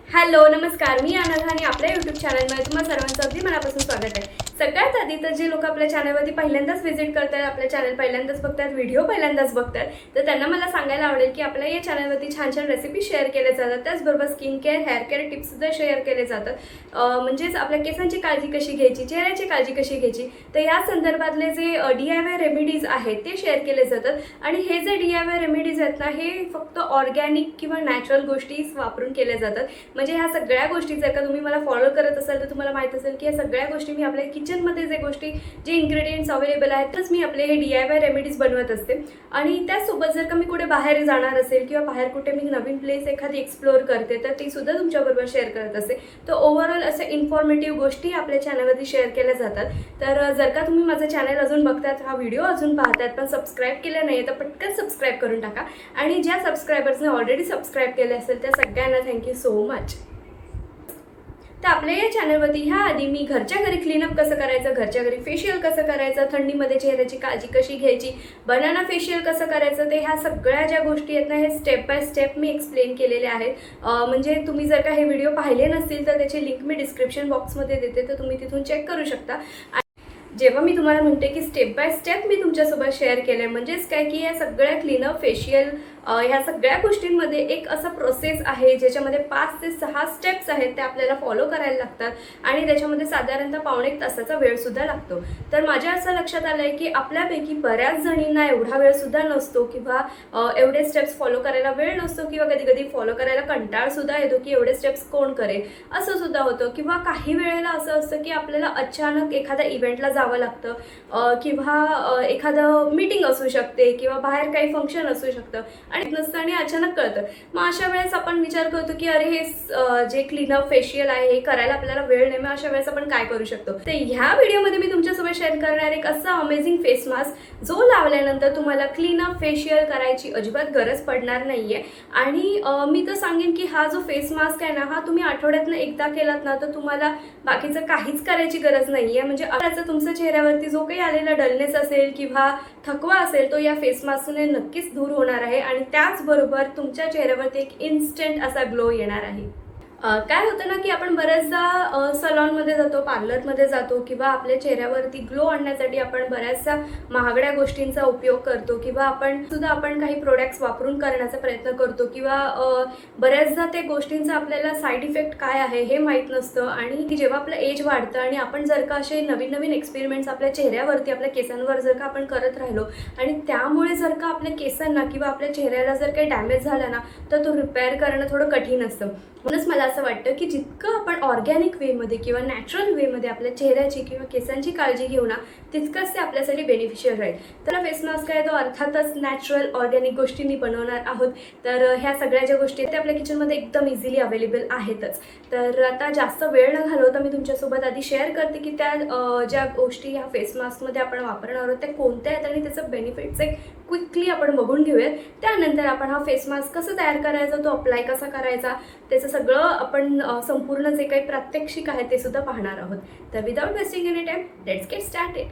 Hello नमस्कार, मी अनघा आणि आपल्या यूट्यूब चॅनलमध्ये तुम्हाला सर्वांचं अगदी मनापासून स्वागत आहे। सगळ्यात आधी तर जे लोक आपल्या चॅनलवरती पहिल्यांदाच व्हिजिट करतात, आपल्या चॅनल पहिल्यांदाच बघतात, व्हिडिओ पहिल्यांदाच बघतात, तर त्यांना मला सांगायला आवडेल की आपल्या या चॅनलवरती छान छान रेसिपी शेअर केल्या जातात, त्याचबरोबर स्किन केअर हेअर केअर टिप्ससुद्धा शेअर केले जातात। म्हणजेच आपल्या केसांची काळजी कशी घ्यायची, चेहऱ्याची काळजी कशी घ्यायची, तर या संदर्भातले जे DIY रेमेडीज आहेत ते शेअर केले जातात। आणि हे जे DIY रेमेडीज आहेत ना, हे फक्त ऑर्गॅनिक किंवा नॅचरल गोष्टी वापरून केल्या जातात। म्हणजे ह्या सगळ्या गोष्टी जर का तुम्ही मला फॉलो करत असाल तर तुम्हाला माहित असेल की या सगळ्या गोष्टी मी आपल्या किचनमध्ये जे गोष्टी जे इन्ग्रेडियंट्स अवेलेबल आहेत तसं मी आपले हे DIY रेमेडीज बनवत असते। आणि त्यासोबत जर का मी कुठे बाहेर जाणार असेल किंवा बाहेर कुठे मी नवीन प्लेस एखादी एक्सप्लोर करते तर ती सुद्धा तुमच्याबरोबर शेअर करत असते। तर ओव्हरऑल असे इन्फॉर्मेटिव्ह गोष्टी आपल्या चॅनलवरती शेअर केल्या जातात। तर जर का तुम्ही माझं चॅनल अजून बघतात, हा व्हिडिओ अजून पाहतात पण सबस्क्राईब केलं नाही तर पटकन सबस्क्राईब करून टाका। आणि ज्या सबस्क्रायबर्सने ऑलरेडी सबस्क्राईब केले असेल त्या सगळ्यांना थँक्यू सो मच। तर आपल्या या चॅनलवरती ह्या आधी मी घरच्या घरी क्लीनअप कसं करायचं, घरच्या घरी फेशियल कसं करायचं, थंडीमध्ये चेहऱ्याची काळजी कशी घ्यायची, बनाना फेशियल कसं करायचं, ते ह्या सगळ्या ज्या गोष्टी आहेत ना हे step by step me explain केलेले आहेत। म्हणजे तुम्ही जर का हे व्हिडिओ पाहिले नसतील तर त्याची लिंक मी डिस्क्रिप्शन बॉक्समध्ये देते, तर तुम्ही तिथून चेक करू शकता। जेव्हा मी तुम्हाला म्हणते की स्टेप बाय स्टेप मी तुमच्यासोबत शेअर केलं आहे, म्हणजेच काय की या सगळ्या क्लीनअप फेशियल ह्या सगळ्या गोष्टींमध्ये एक असा प्रोसेस आहे ज्याच्यामध्ये 5 ते 6 स्टेप्स आहेत ते आपल्याला फॉलो करायला लागतात आणि त्याच्यामध्ये साधारणतः पावणे 1 तासाचा वेळसुद्धा लागतो। तर माझ्या असं लक्षात आलं आहे की आपल्यापैकी बऱ्याच जणींना एवढा वेळसुद्धा नसतो किंवा एवढे स्टेप्स फॉलो करायला वेळ नसतो किंवा कधी कधी फॉलो करायला कंटाळसुद्धा येतो की एवढे स्टेप्स कोण करेल असं सुद्धा होतं। किंवा काही वेळेला असं असतं की आपल्याला अचानक एखाद्या इव्हेंटला जावं लागतं किंवा एखादं मीटिंग असू शकते किंवा बाहेर काही फंक्शन असू शकतं आणि नसतं आणि अचानक कळतं। मग अशा वेळेस आपण विचार करतो की अरे हे जे क्लीनअप फेशियल आहे हे करायला आपल्याला वेळ नाही, मग अशा वेळेस आपण काय करू शकतो। तर ह्या व्हिडिओमध्ये मी तुमच्यासोबत शेअर करणार एक असा अमेझिंग फेस मास्क जो लावल्यानंतर तुम्हाला क्लीनअप फेशियल करायची अजिबात गरज पडणार नाहीये। आणि मी तर सांगेन की हा जो फेस मास्क आहे ना, हा तुम्ही आठवड्यातनं एकदा केलात ना तर तुम्हाला बाकीचं काहीच करायची गरज नाहीये। म्हणजे आता तुमच्या चेहऱ्यावरती जो काही आलेला डलनेस असेल किंवा थकवा असेल तो या फेस मास्कने नक्कीच दूर होणार आहे आणि त्याचबरोबर तुमच्या चेहऱ्यावरती एक इन्स्टंट असा ग्लो येणार आहे। काय होतं ना की आपण बऱ्याचदा सलॉनमध्ये जातो, पार्लरमध्ये जातो किंवा आपल्या चेहऱ्यावरती ग्लो आणण्यासाठी आपण बऱ्याचशा महागड्या गोष्टींचा उपयोग करतो किंवा आपण काही प्रोडक्ट्स वापरून करण्याचा प्रयत्न करतो किंवा बऱ्याचदा त्या गोष्टींचा आपल्याला साईड इफेक्ट काय आहे हे माहीत नसतं। आणि जेव्हा आपलं एज वाढतं आणि आपण जर का असे नवीन नवीन एक्सपेरिमेंट्स आपल्या चेहऱ्यावरती आपल्या केसांवर जर का आपण करत राहिलो आणि त्यामुळे जर का आपल्या केसांना किंवा आपल्या चेहऱ्याला जर काही डॅमेज झाला ना तर तो रिपेअर करणं थोडं कठीण असतं। म्हणूनच मला असं वाटतं की जितकं आपण ऑर्गॅनिक वेमध्ये किंवा नॅचरल वेमध्ये आपल्या चेहऱ्याची किंवा केसांची काळजी घेऊ ना तितकंच ते आपल्यासाठी बेनिफिशियल राहील। तर फेस मास्क आहे तो अर्थातच नॅचरल ऑर्गॅनिक गोष्टींनी बनवणार आहोत। तर ह्या सगळ्या ज्या गोष्टी आहेत त्या आपल्या किचनमध्ये एकदम इझिली अवेलेबल आहेतच। तर आता जास्त वेळ न घालवता मी तुमच्यासोबत आधी शेअर करते की त्या ज्या गोष्टी ह्या फेस मास्कमध्ये आपण वापरणार आहोत त्या कोणत्या आहेत आणि त्याचं बेनिफिट्स एक क्विकली आपण बघून घेऊयात। त्यानंतर आपण हा फेस मास्क कसं तयार करायचा, तो अप्लाय कसा करायचा, त्याचं सगळं आपण संपूर्ण जे काही प्रात्यक्षिक आहे ते सुद्धा पाहणार आहोत। तर without wasting any time let's get started.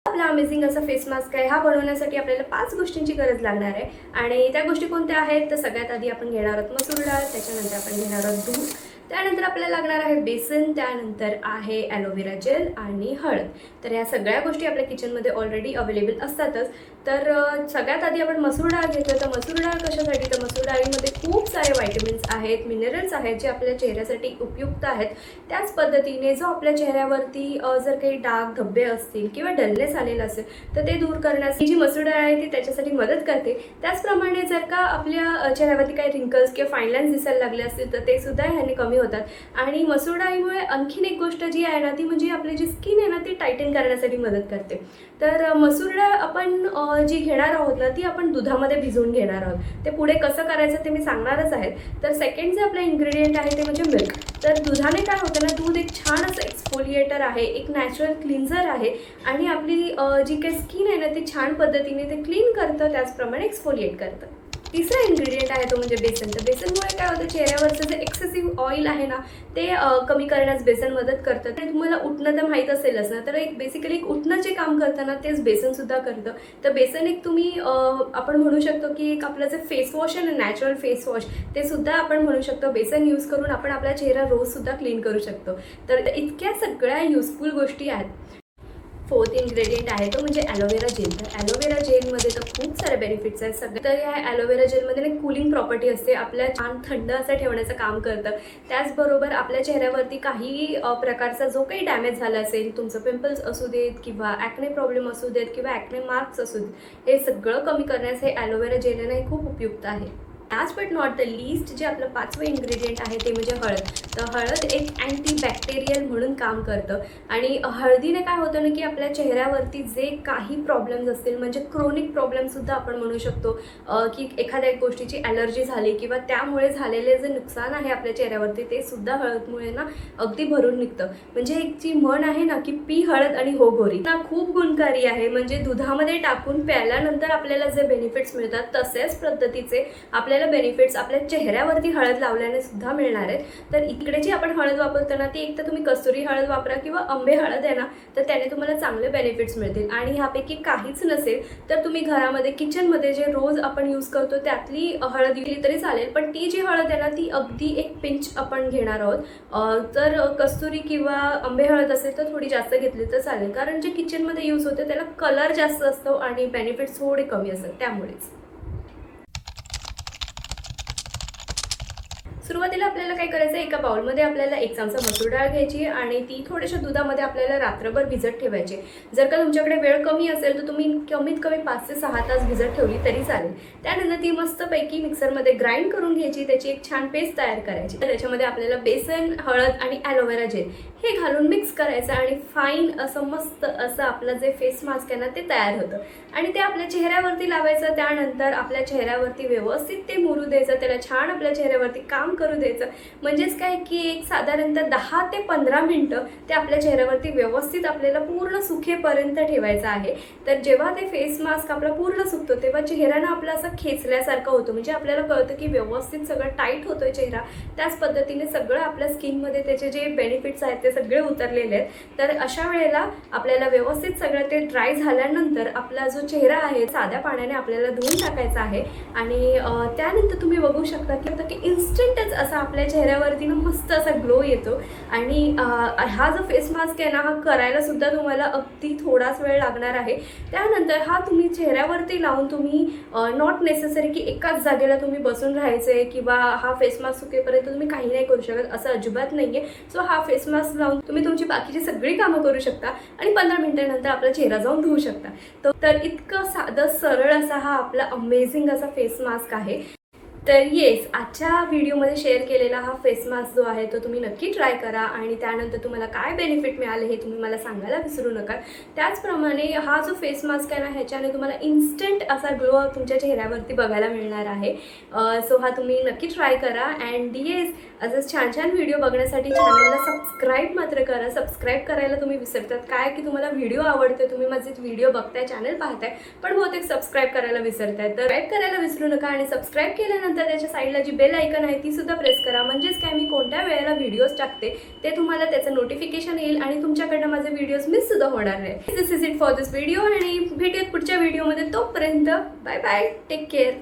आपला अमेझिंग असा फेस मास्क आहे हा बनवण्यासाठी आपल्याला 5 गोष्टींची गरज लागणार आहे आणि त्या गोष्टी कोणत्या आहेत तर सगळ्यात आधी आपण घेणार आहोत मसूर डाळ, त्याच्यानंतर आपण घेणार आहोत दूध, त्यानंतर आपल्याला लागणार आहे बेसन, त्यानंतर आहे ॲलोवेरा जेल आणि हळद। तर या सगळ्या गोष्टी आपल्या किचनमध्ये ऑलरेडी अवेलेबल असतातच। तर सगळ्यात आधी आपण मसूर डाळ घेतो। तर मसूर डाळ कशासाठी, तर मसूर डाळीमध्ये खूप सारे व्हायटमिन्स आहेत, मिनरल्स आहेत जे आपल्या चेहऱ्यासाठी उपयुक्त आहेत। त्याच पद्धतीने जो आपल्या चेहऱ्यावरती जर काही डाग धब्बे असतील किंवा डलनेस आलेला असेल तर ते दूर करण्यास ही जी मसूर डाळ आहे ती त्याच्यासाठी मदत करते। त्याचप्रमाणे जर का आपल्या चेहऱ्यावरती काही रिंकल्स किंवा फाईन लाईन्स दिसायला लागले असतील तर ते सुद्धा ह्याने कमी होतात। आणि मसूर डाळीमुळे आणखीन एक गोष्ट जी आहे ना ती म्हणजे आपली जी स्किन आहे ना ती टायटन करण्यासाठी मदत करते। तर मसूर डाळ आपण जी घेणार आहोत ना ती आपण दुधामध्ये भिजवून घेणार आहोत। ते पुढे कसं करायचं ते मी सांगणारच आहे। तर सेकंड जे आपलं इन्ग्रेडियंट आहे ते म्हणजे मिल्क। तर दुधाने काय होतं ना, दूध एक छान असं एक्सफोलिएटर आहे, एक नॅचरल क्लिन्झर आहे आणि आपली जी काही स्किन आहे ना ती छान पद्धतीने ते क्लीन करतं, त्याचप्रमाणे एक्सफोलिएट करतं। तिसरा इन्ग्रेडियंट आहे तो म्हणजे बेसन. तर बेसनमुळे काय होतं, चेहऱ्यावरचं जे एक्सेसिव्ह ऑइल आहे ना ते कमी करण्यास बेसन मदत करतं. आणि तुम्हाला उठणं तर माहीत असेलच ना, तर एक बेसिकली एक उठणं जे काम करतं ना तेच बेसनसुद्धा करतं. तर बेसन एक तुम्ही आपण म्हणू शकतो की एक आपलं जे फेस वॉश आहे ना, नॅचरल फेस वॉश, ते सुद्धा आपण म्हणू शकतो बेसन यूज करून आपण आपला चेहरा रोजसुद्धा क्लीन करू शकतो. तर इतक्या सगळ्या युजफुल गोष्टी आहेत. फोर्थ इन्ग्रेडियंट आहे तो म्हणजे ॲलोवेरा जेल. तर ॲलोवेरा जेलमध्ये तर खूप सारे बेनिफिट्स आहेत. सगळे तर ह्या ॲलोवेरा जेलमध्ये ना कूलिंग प्रॉपर्टी असते, आपल्या छान थंड असं ठेवण्याचं काम करतं. त्याचबरोबर आपल्या चेहऱ्यावरती काही प्रकारचा जो काही डॅमेज झाला असेल, तुमचं पिंपल्स असू देत किंवा ॲक्ने प्रॉब्लेम असू देत किंवा ॲक्ने मार्क्स असू देत, हे सगळं कमी करण्यास हे ॲलोवेरा जेल आहे ना हे खूप उपयुक्त आहे. Last but not the least जे आपलं 5वं इन्ग्रेडियंट आहे ते म्हणजे हळद. तर हळद एक अँटीबॅक्टेरियल म्हणून काम करतं आणि हळदीने काय होतं ना की आपल्या चेहऱ्यावरती जे काही प्रॉब्लेम्स असतील, म्हणजे क्रोनिक प्रॉब्लेमसुद्धा आपण म्हणू शकतो की एखाद्या एक गोष्टीची ॲलर्जी झाली किंवा त्यामुळे झालेले जे नुकसान आहे आपल्या चेहऱ्यावरती ते सुद्धा हळदमुळे ना अगदी भरून निघतं. म्हणजे एक जी म्हण आहे ना की पी हळद आणि हो गोरी, ना खूप गुणकारी आहे. म्हणजे दुधामध्ये टाकून प्यायल्यानंतर आपल्याला जे बेनिफिट्स मिळतात तसेच पद्धतीचे आपल्याला बेनिफिट्स आपल्या चेहऱ्यावरती हळद लावल्याने सुद्धा मिळणार आहेत. तर इकडे जी आपण हळद वापरतो ना ती एक तर तुम्ही कस्तुरी हळद वापरा किंवा आंबे हळद आहे ना, तर त्याने तुम्हाला चांगले बेनिफिट्स मिळतील. आणि ह्यापैकी काहीच नसेल तर तुम्ही घरामध्ये किचनमध्ये जे रोज आपण यूज करतो त्यातली हळद दिली तरी चालेल, पण ती जी हळद आहे ना ती अगदी एक पिंच आपण घेणार आहोत. तर कस्तुरी किंवा आंबे हळद असेल तर थोडी जास्त घेतली तर चालेल, कारण जे किचनमध्ये यूज होते त्याला कलर जास्त असतो आणि बेनिफिट्स थोडे कमी असतात. त्यामुळेच सुरुवातीला आपल्याला काय करायचं, एका बाउलमध्ये आपल्याला 1 चमचा मसूर डाळ घ्यायची आणि ती थोड्याशा दुधामध्ये आपल्याला रात्रभर भिजत ठेवायची. जर का तुमच्याकडे वेळ कमी असेल तर तुम्ही कमीत कमी 5 ते 6 तास भिजत ठेवली तरी चालेल. त्यानंतर ती मस्तपैकी मिक्सरमध्ये ग्राइंड करून घ्यायची, त्याची एक छान पेस्ट तयार करायची. त्याच्यामध्ये आपल्याला बेसन, हळद आणि ॲलोवेरा जेल हे घालून मिक्स करायचं आणि फाईन असं मस्त असं आपलं जे फेस मास्क आहे ना ते तयार होतं आणि ते आपल्या चेहऱ्यावरती लावायचं. त्यानंतर आपल्या चेहऱ्यावरती व्यवस्थित ते मुरू द्यायचं, त्याला छान आपल्या चेहऱ्यावरती काम करू द्यायचं. म्हणजेच काय की एक साधारणतः 10 ते 15 मिनिटं ते आपल्या चेहऱ्यावरती व्यवस्थित आपल्याला पूर्ण सुखेपर्यंत ठेवायचं आहे. तर जेव्हा ते फेस मास्क आपला पूर्ण सुकतो तेव्हा चेहऱ्यानं आपला असं खेचल्यासारखं होतं, म्हणजे आपल्याला कळतं की व्यवस्थित सगळं टाईट होतोय चेहरा. त्याच पद्धतीने सगळं आपल्या स्किनमध्ये त्याचे जे बेनिफिट्स आहेत ते सगळे उतरलेले आहेत. तर अशा वेळेला आपल्याला व्यवस्थित सगळं ते ड्राय झाल्यानंतर आपला जो चेहरा आहे साध्या पाण्याने आपल्याला धुवून टाकायचा आहे आणि त्यानंतर तुम्ही बघू शकता की इन्स्टंटच असा आपल्या चेहऱ्यावरती ना मस्त असा ग्लो येतो. आणि हा जो फेस मास्क आहे ना हा करायला सुद्धा तुम्हाला अगदी थोडाच वेळ लागणार आहे. त्यानंतर हा तुम्ही चेहऱ्यावरती लावून तुम्ही नॉट नेसेसरी की एकाच जागेला तुम्ही बसून राहायचे किंवा हा फेस मास्क सुकेपर्यंत तुम्ही काही नाही करू शकत, असं अजिबात नाही आहे. सो हा फेस मास्क लावून तुम्ही तुमची बाकीची सगळी कामं करू शकता आणि 15 मिनिटांनंतर आपला चेहरा जाऊन धुवू शकता. तर इतकं साधं सरळ असा हा आपला अमेझिंग असा फेस मास्क आहे. तर येस, आजच्या व्हिडिओमध्ये शेअर केलेला हा फेस मास्क जो आहे तो तुम्ही नक्की ट्राय करा आणि त्यानंतर तुम्हाला काय बेनिफिट मिळाले हे तुम्ही मला सांगायला विसरू नका. त्याचप्रमाणे हा जो फेस मास्क आहे ना ह्याच्याने तुम्हाला इन्स्टंट असा ग्लो तुमच्या चेहऱ्यावरती बघायला मिळणार आहे. सो हा तुम्ही नक्की ट्राय करा. अँड येस, असंच छान छान व्हिडिओ बघण्यासाठी चॅनलला सबस्क्राईब मात्र करा. सबस्क्राईब करायला तुम्ही विसरतात काय की तुम्हाला व्हिडिओ आवडते, तुम्ही माझे व्हिडिओ बघताय, चॅनल पाहताय, पण बहुतेक सबस्क्राईब करायला विसरताय. तर सबस्क्राईब करायला विसरू नका आणि सबस्क्राईब केल्यानंतर त्याच्या साईडला जी बेल आयकन आहे ती सुद्धा प्रेस करा. म्हणजेच काय मी कोणत्या वेळेला व्हिडिओज टाकते ते तुम्हाला त्याचं नोटिफिकेशन येईल आणि तुमच्याकडनं माझे व्हिडिओज मिस सुद्धा होणार नाही. This is it for this video आणि भेटूयात पुढच्या व्हिडिओमध्ये. तोपर्यंत बाय बाय, टेक केअर.